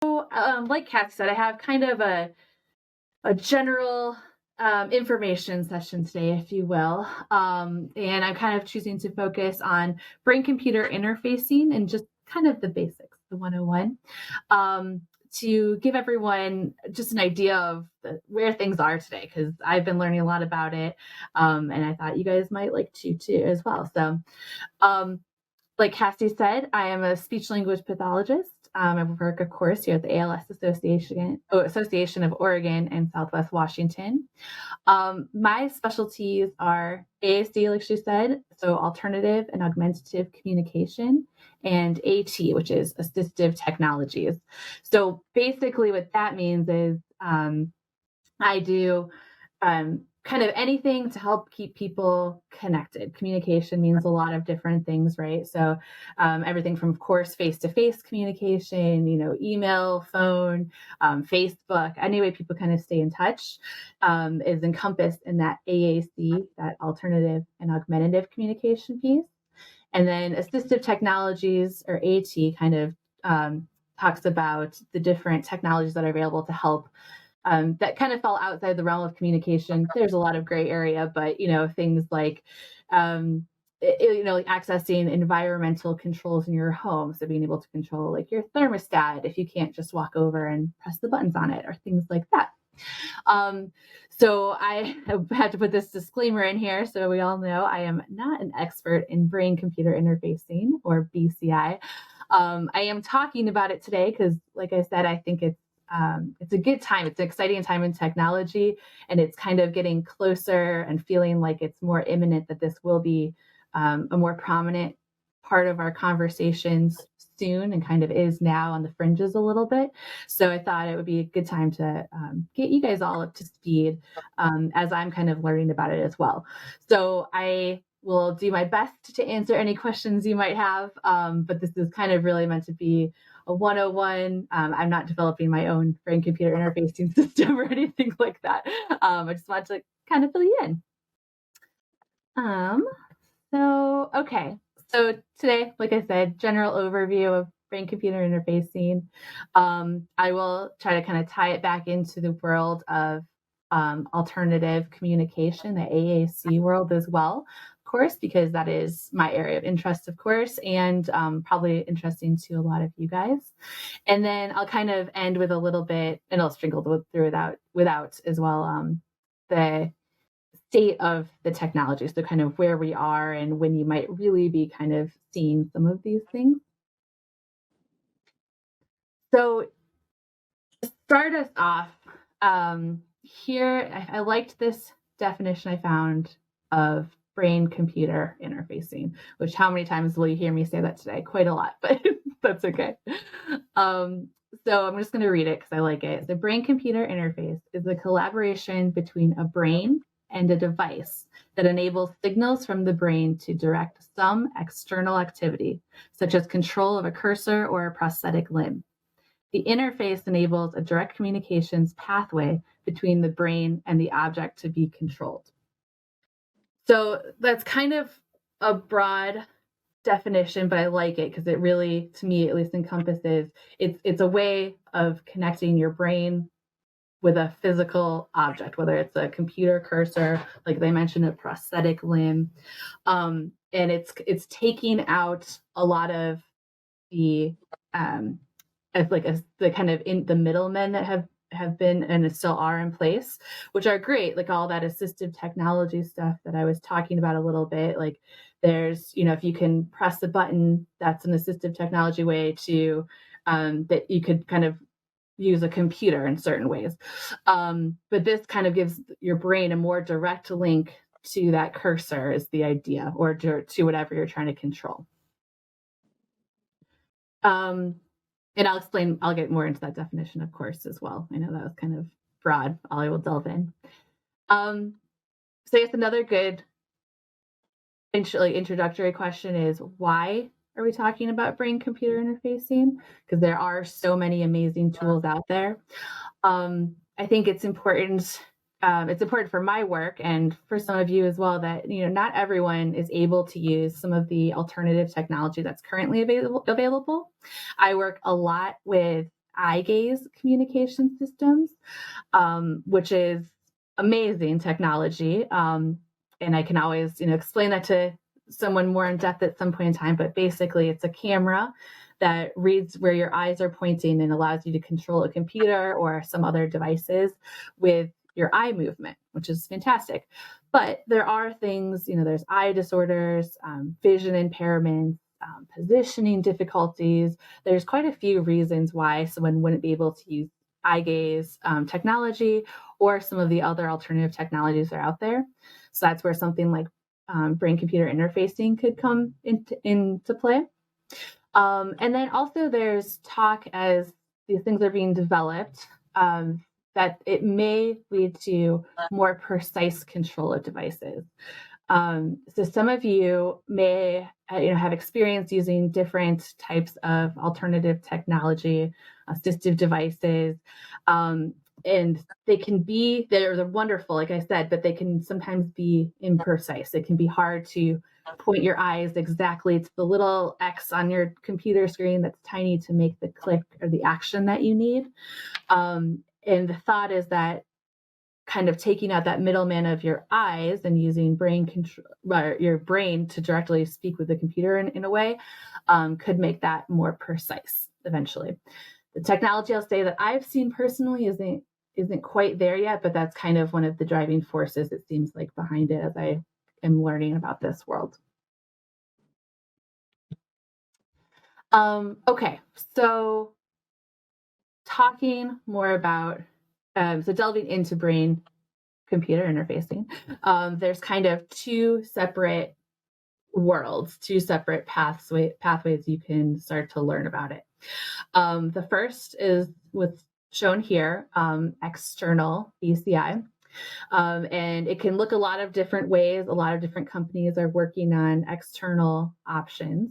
Like Kathy said, I have kind of a general information session today, if you will. And I'm kind of choosing to focus on brain computer interfacing and just kind of the basics, the 101, to give everyone just an idea of where things are today, because I've been learning a lot about it. And I thought you guys might like to too as well. So, um, like Cassie said, I am a speech language pathologist. I work, of course, here at the ALS Association of Oregon and Southwest Washington. My specialties are AAC, like she said, so alternative and augmentative communication, and AT, which is assistive technologies. So basically, what that means is I do kind of anything to help keep people connected. Communication means a lot of different things, right? So everything from, of course, face-to-face communication, email, phone, Facebook, any way people kind of stay in touch is encompassed in that AAC, that alternative and augmentative communication piece. And then assistive technologies, or AT, kind of talks about the different technologies that are available to help that kind of fall outside the realm of communication. There's a lot of gray area, but things like like accessing environmental controls in your home, so being able to control like your thermostat if you can't just walk over and press the buttons on it, or things like that. So I had to put this disclaimer in here so we all know I am not an expert in brain computer interfacing, or BCI. I am talking about it today because, like I said, I think it's a good time. It's an exciting time in technology, and it's kind of getting closer and feeling like it's more imminent that this will be a more prominent part of our conversations soon, and kind of is now on the fringes a little bit. So I thought it would be a good time to get you guys all up to speed as I'm kind of learning about it as well. So I will do my best to answer any questions you might have, but this is kind of really meant to be a 101. I'm not developing my own brain computer interfacing system or anything like that. I just want to kind of fill you in. Okay. So today, like I said, general overview of brain computer interfacing. I will try to kind of tie it back into the world of alternative communication, the AAC world as well, of course, because that is my area of interest, of course, and probably interesting to a lot of you guys. And then I'll kind of end with a little bit, and I'll sprinkle through without as well, the state of the technology. So kind of where we are and when you might really be kind of seeing some of these things. So to start us off, here, I liked this definition I found of brain computer interfacing, which how many times will you hear me say that today? Quite a lot, but that's okay. So I'm just going to read it because I like it. The brain computer interface is the collaboration between a brain and a device that enables signals from the brain to direct some external activity, such as control of a cursor or a prosthetic limb. The interface enables a direct communications pathway between the brain and the object to be controlled. So that's kind of a broad definition, but I like it because it really, to me at least, encompasses it's a way of connecting your brain with a physical object, whether it's a computer cursor, like they mentioned, a prosthetic limb, and it's taking out a lot of the the kind of in the middlemen that have been and still are in place, which are great, like all that assistive technology stuff that I was talking about a little bit. Like there's, if you can press the button, that's an assistive technology way to that you could kind of use a computer in certain ways. But this kind of gives your brain a more direct link to that cursor is the idea, or to whatever you're trying to control. And I'll get more into that definition, of course, as well. I know that was kind of broad. I will delve in. So I guess another good introductory question is, why are we talking about brain-computer interfacing? Because there are so many amazing tools out there. I think it's important. It's important for my work and for some of you as well that not everyone is able to use some of the alternative technology that's currently available. I work a lot with eye gaze communication systems, which is amazing technology. And I can always, explain that to someone more in depth at some point in time. But basically, it's a camera that reads where your eyes are pointing and allows you to control a computer or some other devices with your eye movement, which is fantastic. But there are things, there's eye disorders, vision impairments, positioning difficulties. There's quite a few reasons why someone wouldn't be able to use eye gaze technology or some of the other alternative technologies that are out there. So that's where something like brain-computer interfacing could come into play. And then also there's talk as these things are being developed that it may lead to more precise control of devices. So some of you may have experience using different types of alternative technology, assistive devices, and they're wonderful, like I said, but they can sometimes be imprecise. It can be hard to point your eyes exactly to the little X on your computer screen that's tiny to make the click or the action that you need. And the thought is that kind of taking out that middleman of your eyes and using your brain to directly speak with the computer in a way could make that more precise eventually. The technology I'll say that I've seen personally isn't quite there yet, but that's kind of one of the driving forces, it seems like, behind it as I am learning about this world. Okay, so talking more about, so delving into brain computer interfacing, there's kind of two separate worlds, two separate pathways you can start to learn about it. The first is what's shown here, external BCI. And it can look a lot of different ways. A lot of different companies are working on external options.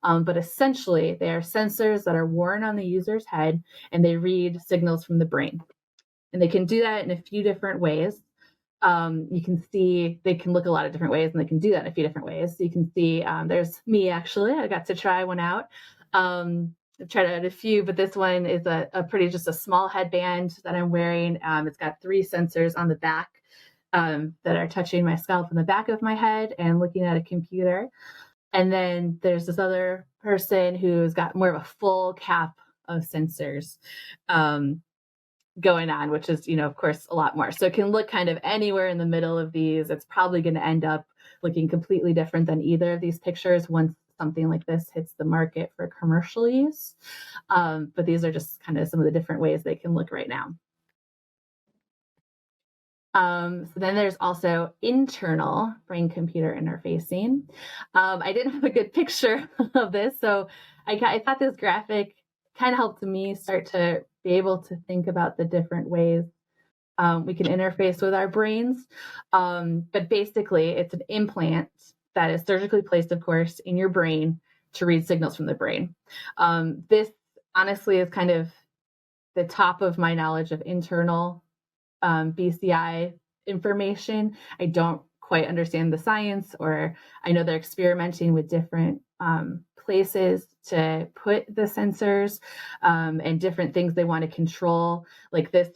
But essentially, they are sensors that are worn on the user's head, and they read signals from the brain. And they can do that in a few different ways. You can see they can look a lot of different ways, and they can do that in a few different ways. So you can see there's me, actually. I got to try one out. I've tried out a few, but this one is just a small headband that I'm wearing. It's got 3 sensors on the back that are touching my scalp in the back of my head and looking at a computer. And then there's this other person who's got more of a full cap of sensors going on, which is, of course, a lot more. So it can look kind of anywhere in the middle of these. It's probably going to end up looking completely different than either of these pictures once something like this hits the market for commercial use. But these are just kind of some of the different ways they can look right now. So then there's also internal brain-computer interfacing. I didn't have a good picture of this, so I thought this graphic kind of helped me start to be able to think about the different ways we can interface with our brains. But basically, it's an implant that is surgically placed, of course, in your brain to read signals from the brain. This, honestly, is kind of the top of my knowledge of internal BCI information. I don't quite understand the science, or I know they're experimenting with different places to put the sensors and different things they want to control. Like this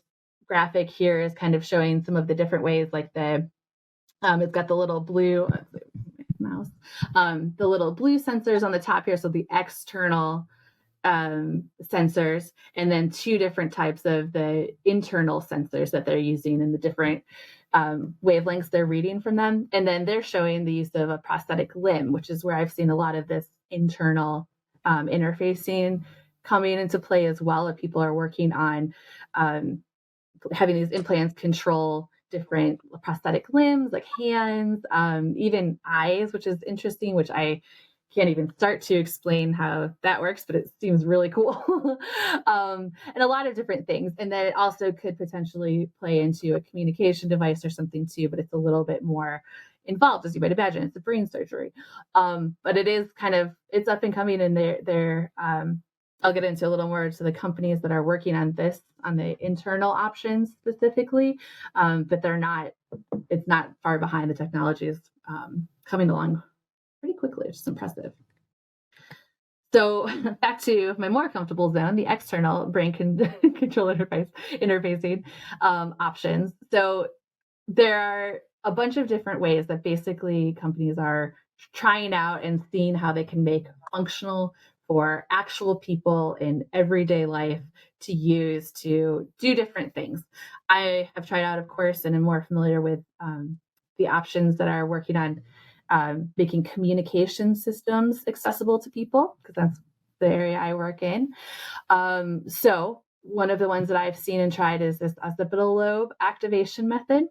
graphic here is kind of showing some of the different ways, like it's got the little blue mouse, the little blue sensors on the top here. So the external sensors, and then 2 different types of the internal sensors that they're using and the different wavelengths they're reading from them. And then they're showing the use of a prosthetic limb, which is where I've seen a lot of this internal interfacing coming into play as well. If people are working on having these implants control different prosthetic limbs, like hands, even eyes, which is interesting, which I can't even start to explain how that works, but it seems really cool. And a lot of different things. And then it also could potentially play into a communication device or something too, but it's a little bit more involved, as you might imagine. It's a brain surgery. But it is it's up and coming, and they're I'll get into a little more to the companies that are working on this, on the internal options specifically, but it's not far behind. The technology is coming along pretty quickly, which is impressive. So back to my more comfortable zone, the external brain control interfacing options. So there are a bunch of different ways that basically companies are trying out and seeing how they can make functional for actual people in everyday life to use to do different things. I have tried out, of course, and am more familiar with the options that are working on making communication systems accessible to people, because that's the area I work in. So one of the ones that I've seen and tried is this occipital lobe activation method.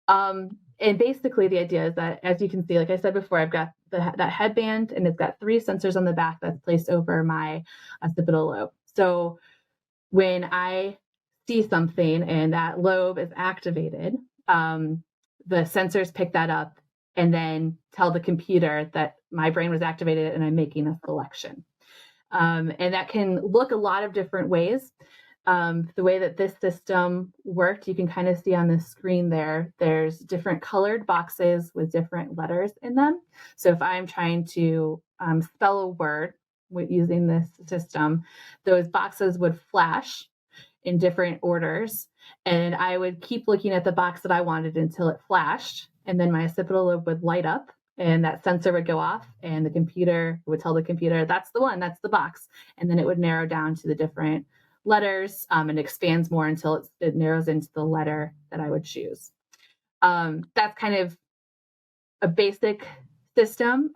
And basically the idea is that, as you can see, like I said before, I've got that headband and it's got 3 sensors on the back that's placed over my occipital lobe. So when I see something and that lobe is activated, the sensors pick that up and then tell the computer that my brain was activated and I'm making a selection. And that can look a lot of different ways. The way that this system worked, you can kind of see on the screen there, there's different colored boxes with different letters in them. So if I'm trying to spell a word using this system, those boxes would flash in different orders. And I would keep looking at the box that I wanted until it flashed. And then my occipital lobe would light up and that sensor would go off and the computer would tell the computer, that's the one, that's the box. And then it would narrow down to the different letters and expands more until it narrows into the letter that I would choose. That's kind of a basic system.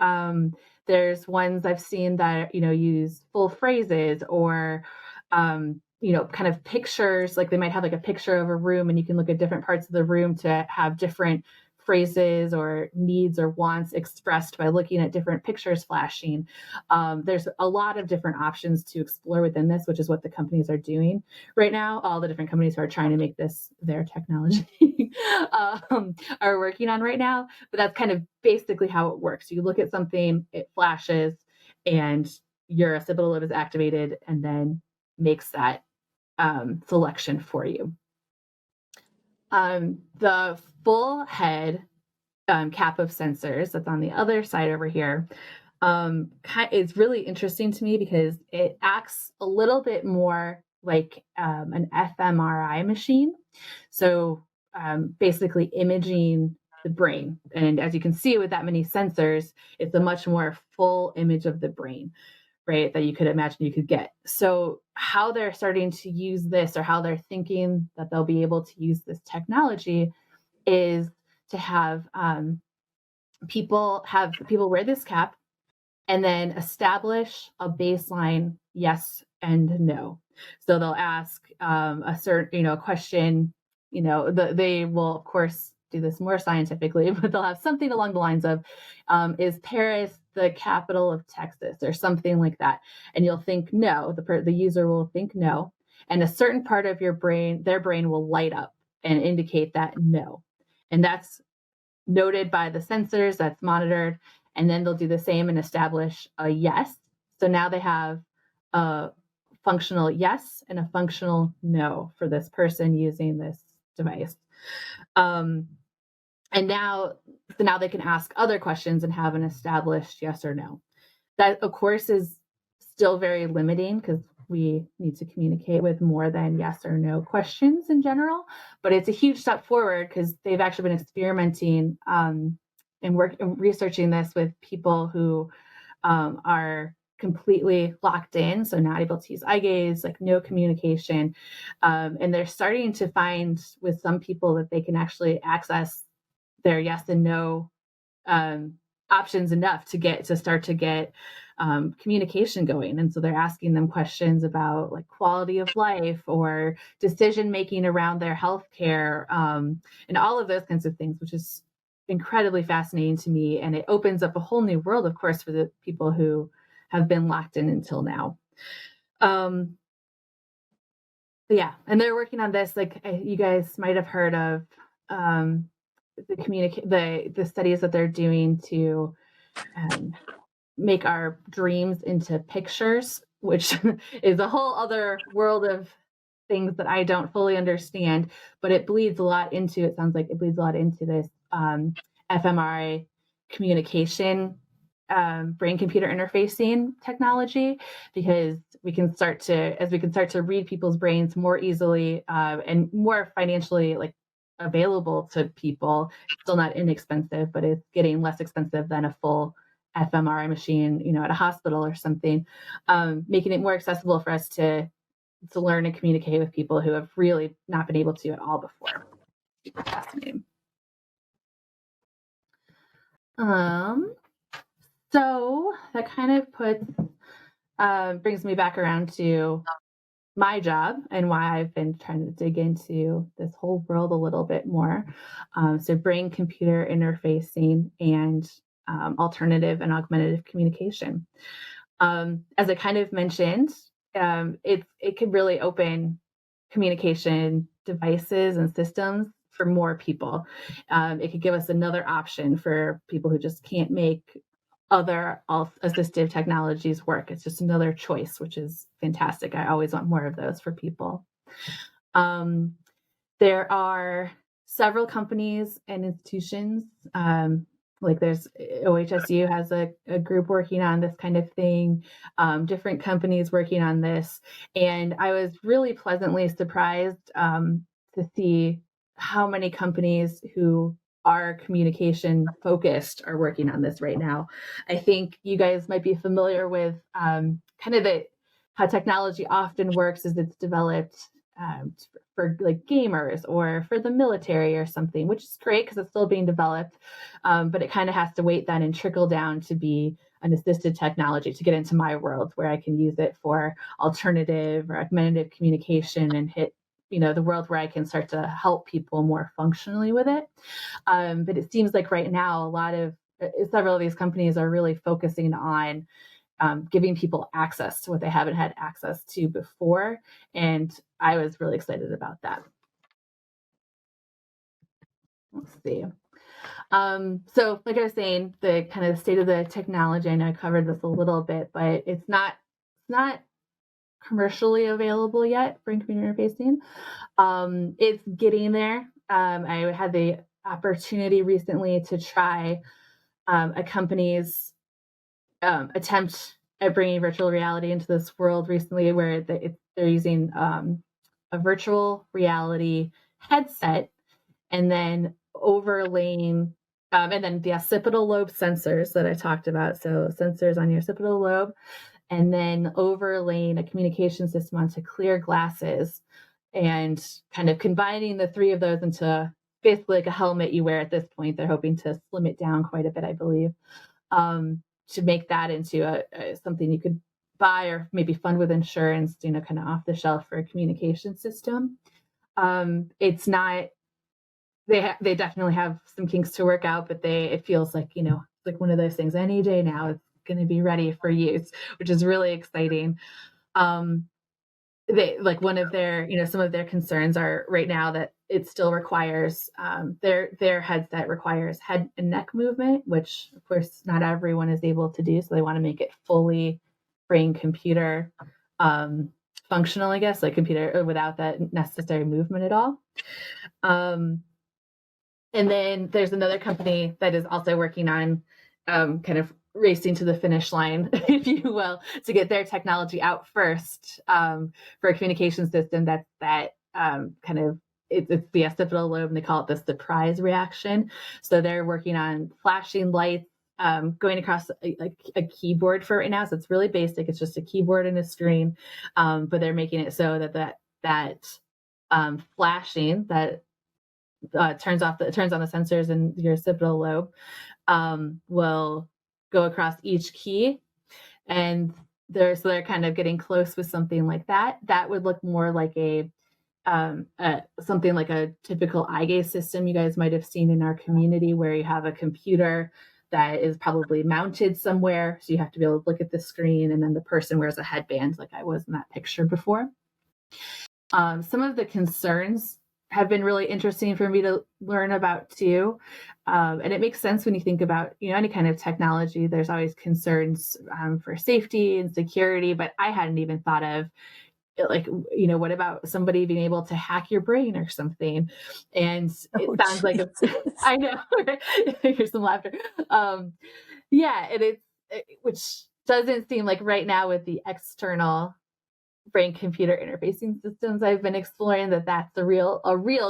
There's ones I've seen that, use full phrases or, kind of pictures, like they might have like a picture of a room and you can look at different parts of the room to have different phrases or needs or wants expressed by looking at different pictures flashing. There's a lot of different options to explore within this, which is what the companies are doing right now. All the different companies who are trying to make this their technology are working on right now. But that's kind of basically how it works. You look at something, it flashes, and your occipital lobe is activated and then makes that selection for you. The full head cap of sensors that's on the other side over here is really interesting to me because it acts a little bit more like an fMRI machine. So basically imaging the brain. And as you can see with that many sensors, it's a much more full image of the brain, right, that you could imagine you could get. So how they're starting to use this, or how they're thinking that they'll be able to use this technology, is to have people wear this cap and then establish a baseline yes and no. So they'll ask a certain question. They will of course do this more scientifically, but they'll have something along the lines of, is Paris the capital of Texas, or something like that? And you'll think no. The user will think no, and a certain part of their brain will light up and indicate that no. And that's noted by the sensors, that's monitored, and then they'll do the same and establish a yes. So now they have a functional yes and a functional no for this person using this device. And now they can ask other questions and have an established yes or no. That, of course, is still very limiting because we need to communicate with more than yes or no questions in general. But it's a huge step forward because they've actually been experimenting and researching this with people who are completely locked in, so not able to use eye gaze, like no communication. And they're starting to find with some people that they can actually access their yes and no options enough to start to get communication going. And so they're asking them questions about like quality of life or decision making around their healthcare, and all of those kinds of things, which is incredibly fascinating to me. And it opens up a whole new world, of course, for the people who have been locked in until now. Yeah, and they're working on this. Like you guys might have heard of the studies that they're doing to make our dreams into pictures, which is a whole other world of things that I don't fully understand, but it sounds like it bleeds a lot into this fMRI communication brain-computer interfacing technology, because we can start to read people's brains more easily and more financially available to people. It's still not inexpensive, but it's getting less expensive than a full fMRI machine, at a hospital or something, making it more accessible for us to learn and communicate with people who have really not been able to at all before. Super fascinating. So that kind of brings me back around to my job and why I've been trying to dig into this whole world a little bit more. So brain-computer interfacing and alternative and augmentative communication. As I kind of mentioned, it could really open communication devices and systems for more people. It could give us another option for people who just can't make other assistive technologies work. It's just another choice, which is fantastic. I always want more of those for people. There are several companies and institutions, like there's OHSU has a group working on this kind of thing, different companies working on this. And I was really pleasantly surprised to see how many companies who are communication focused are working on this right now. I think you guys might be familiar with kind of how technology often works is it's developed for like gamers or for the military or something, which is great because it's still being developed. But it kind of has to wait then and trickle down to be an assisted technology to get into my world where I can use it for alternative or augmentative communication and hit the world where I can start to help people more functionally with it. But it seems like right now, several of these companies are really focusing on giving people access to what they haven't had access to before. And I was really excited about that. Let's see. So like I was saying, the kind of state of the technology, I know I covered this a little bit, but it's not commercially available yet, brain-computer interfacing. It's getting there. I had the opportunity recently to try a company's attempt at bringing virtual reality into this world recently, where they're using a virtual reality headset and then overlaying and then the occipital lobe sensors that I talked about. So sensors on your occipital lobe, and then overlaying a communication system onto clear glasses and kind of combining the three of those into basically like a helmet you wear at this point. They're hoping to slim it down quite a bit, I believe, to make that into something you could buy or maybe fund with insurance, kind of off the shelf for a communication system. It's not, they definitely have some kinks to work out, but it feels like, like one of those things any day now it's going to be ready for use, which is really exciting. They like one of their, some of their concerns are right now that it still requires their headset requires head and neck movement, which of course not everyone is able to do. So they want to make it fully brain computer functional, I guess, like computer without that necessary movement at all. And then there's another company that is also working on kind of racing to the finish line, if you will, to get their technology out first for a communication system that kind of it's the occipital lobe, and they call it the surprise reaction. So they're working on flashing lights going across a keyboard for right now. So it's really basic. It's just a keyboard and a screen, but they're making it so that flashing that turns on the sensors in your occipital lobe will go across each key, and they're kind of getting close with something like that. That would look more like something like a typical eye gaze system you guys might have seen in our community, where you have a computer that is probably mounted somewhere, so you have to be able to look at the screen, and then the person wears a headband, like I was in that picture before. Some of the concerns have been really interesting for me to learn about too. And it makes sense when you think about, any kind of technology, there's always concerns for safety and security, but I hadn't even thought of what about somebody being able to hack your brain or something? And it sounds like I know, here's some laughter. Yeah. And which doesn't seem like right now with the external brain computer interfacing systems I've been exploring that's a real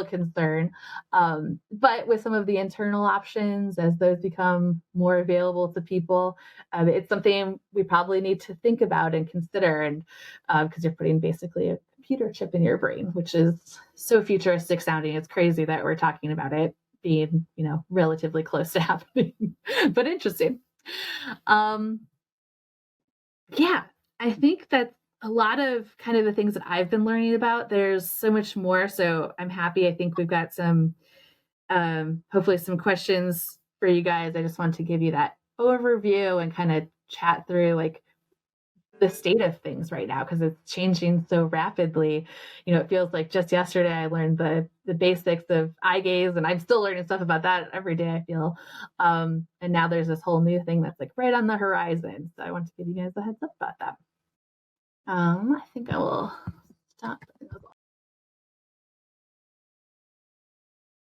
concern. But with some of the internal options, as those become more available to people, it's something we probably need to think about and consider. And because you're putting basically a computer chip in your brain, which is so futuristic sounding, it's crazy that we're talking about it being, relatively close to happening, but interesting. Yeah, I think that's a lot of kind of the things that I've been learning about. There's so much more. So I'm happy. I think we've got some, hopefully, some questions for you guys. I just want to give you that overview and kind of chat through like the state of things right now because it's changing so rapidly. It feels like just yesterday I learned the basics of eye gaze, and I'm still learning stuff about that every day, I feel. And now there's this whole new thing that's like right on the horizon. So I want to give you guys a heads up about that. I think I will stop.